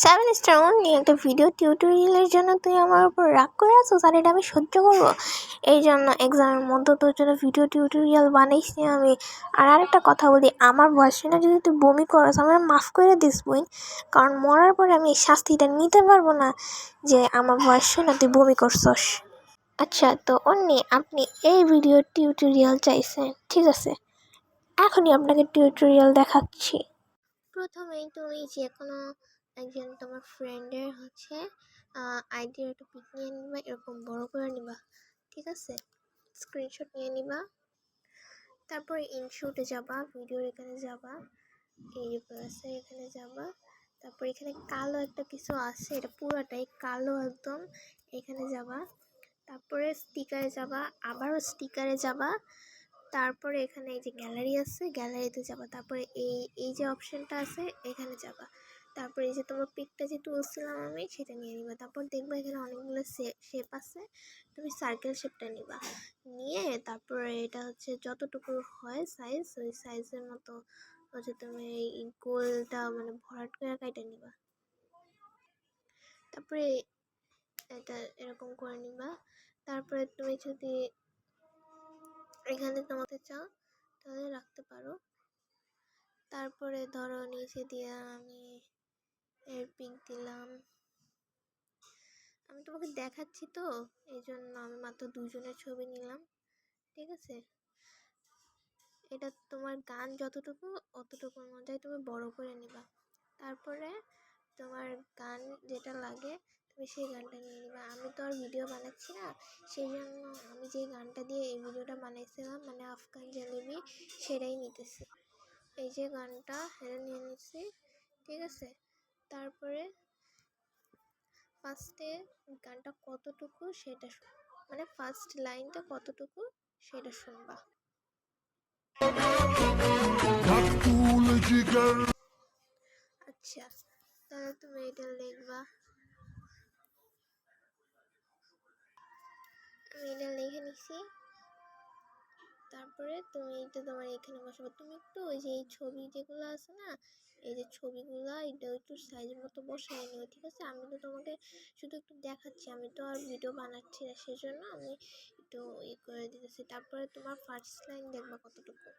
Seven star only একটা video টিউটোরিয়ালের জন্য তুই আমার উপর রাগ করে আছিস, আর এটা আমি সহ্য করবো? এই জন্য এক্সামের মধ্যে তোর জন্য ভিডিও টিউটোরিয়াল বানাইছি আমি। আর আরেকটা কথা বলি, আমার বয়সে যদি তুই বমি করস আমার মাফ করে দিস বই, কারণ মরার পরে আমি এই শাস্তিটা নিতে পারবো না যে আমার বয়সে না তুই বমি করছস। আচ্ছা, তো অন্যে আপনি এই ভিডিও টিউটোরিয়াল চাইছেন, ঠিক আছে, এখনই আপনাকে টিউটোরিয়াল দেখাচ্ছি। প্রথমেই তুমি যে কোনো একজন তোমার ফ্রেন্ডের আইডির একটা পিক নিয়ে নিবা, এরকম বড় করে নিবা, ঠিক আছে, স্ক্রিনশট নিয়ে নিবা। তারপরে ইনশুটে যাবা, ভিডিওর এখানে যাবা, এই প্লাসের এখানে যাবা, তারপর এখানে কালো একটা কিছু আছে, এটা পুরোটাই কালো একদম, এখানে যাবা। তারপরে স্টিকারে যাবা, আবারও স্টিকারে যাবা, তারপরে এখানে এই যে গ্যালারি আছে, গ্যালারিতে যাবা। তারপরে এই যে অপশানটা আছে এখানে যাবা। তারপরে এই যে তোমার পিকটা যে তুলছিলাম আমি সেটা নিয়ে নিবা। তারপর দেখবা এখানে অনেকগুলো শেপ আছে, তুমি সার্কেল শেপটা নিবা, নিয়ে তারপরে এটা যতটুকু হয় সাইজ, ওই সাইজের মতো তুমি এই গোলটা ভরাট করে কাইটা নিবা। তারপরে এটা এরকম করে নিবা। তারপরে তুমি যদি এখানে তোমাকে চাও তাহলে রাখতে পারো। তারপরে ধরো নিচে দিয়ে আমি এর পিক দিলাম। আমি তোমাকে দেখাচ্ছি তো, এই জন্য আমি মাত্র দুজনের ছবি নিলাম, ঠিক আছে। এটা তোমার গান যতটুকু অতটুকুর মধ্যে তুমি বড় করে নিবা। তারপরে তোমার গান যেটা লাগে তুমি সেই গানটা নিয়ে নিবা। আমি তো আর ভিডিও বানাচ্ছি না, সেই জন্য আমি যেই গানটা দিয়ে এই ভিডিওটা বানাইছিলাম আফগান জালেবি, সেটাই নিতেছি। এই যে গানটা এটা নিয়ে নিচ্ছি, ঠিক আছে। তারপরে ফার্স্টে গানটা কতটুকু সেটা ফার্স্ট লাইনটা কতটুকু সেটা শুনবা। আচ্ছা, তাহলে তুমি এটা লিখবা। আমি এটা লিখে নিছি। তারপরে তুমি এটা তোমার এখানে বসাবো। তুমি একটু ওই যে এই ছবি যেগুলো আছে না, এই যে ছবিগুলো এটা একটু সাইজ মতো বসাই নিও, ঠিক আছে। আমি তো তোমাকে শুধু একটু দেখাচ্ছি, আমি তো আর ভিডিও বানাচ্ছি না, সেই জন্য আমি একটু করে দিতেছি। তারপরে তোমার ফার্স্ট লাইন দেখবা কতটুকু,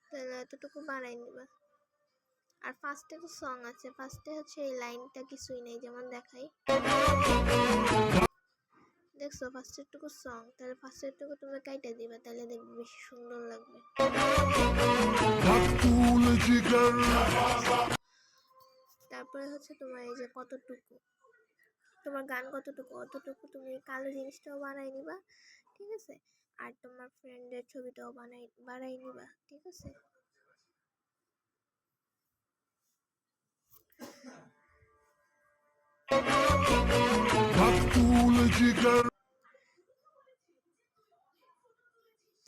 তাহলে এতটুকু বানাই নিবা। আর ফার্স্টে তো সং আছে, ফার্স্টে এই লাইনটা কিছুই নেই, যেমন দেখাই, দেখছো ফার্স্টেরটুকু সং, তাহলে ফার্স্টেরটুকু তুমি কাইটা দিবা, তাহলে দেখবে বেশি সুন্দর লাগবে। তারপরে তোমার এই যে কতটুকু তোমার গান কতটুকু অতটুকু তুমি কালো জিনিসটাও বানাই নিবা, ঠিক আছে। আর তোমার ফ্রেন্ডের ছবিটাও বানাই নিবা, ঠিক আছে।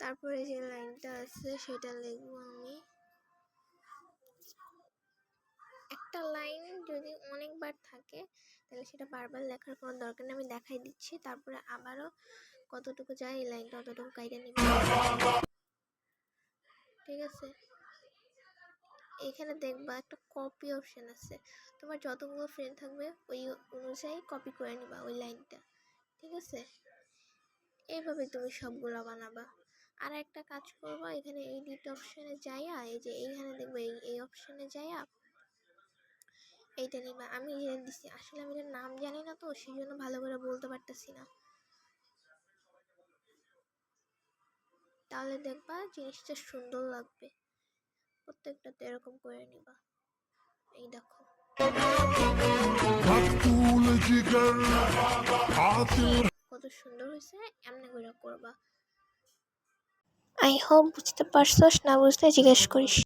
তারপরে যে লাইনটা আছে সেটা লিখবো আমি। একটা লাইন যদি অনেকবার থাকে তাহলে সেটা বারবার লেখার কোনো দরকার নেই, আমি দেখাই দিচ্ছি। তারপরে আবারও কতটুকু যায় এই লাইনটা অতটুকু কাইটা নিবে, ঠিক আছে। এখানে দেখবা একটা কপি অপশন আছে, তোমার যতগুলো ফ্রেন্ড থাকবে ওই অনুযায়ী কপি করে নিবা ওই লাইনটা, ঠিক আছে। এইভাবে তুমি সবগুলো বানাবা। আর একটা কাজ করবা, এখানে এডিট অপশনে যাইয়া এই যে এইখানে দেখবে এই অপশনে যাইয়া এইটা নিবা। আমি এটা দিচ্ছি, আসলে আমি এটার নাম জানি না তো, সেই জন্য ভালো করে বলতে পারতেছি না। তাহলে দেখবা জিনিসটা সুন্দর লাগবে। প্রত্যেকটাতে এরকম করে নিবা। এই দেখো কত সুন্দর হয়েছে, এমনি করে করবা। আই হোপ বুঝতে পারছস, না বুঝতে জিজ্ঞেস করিস।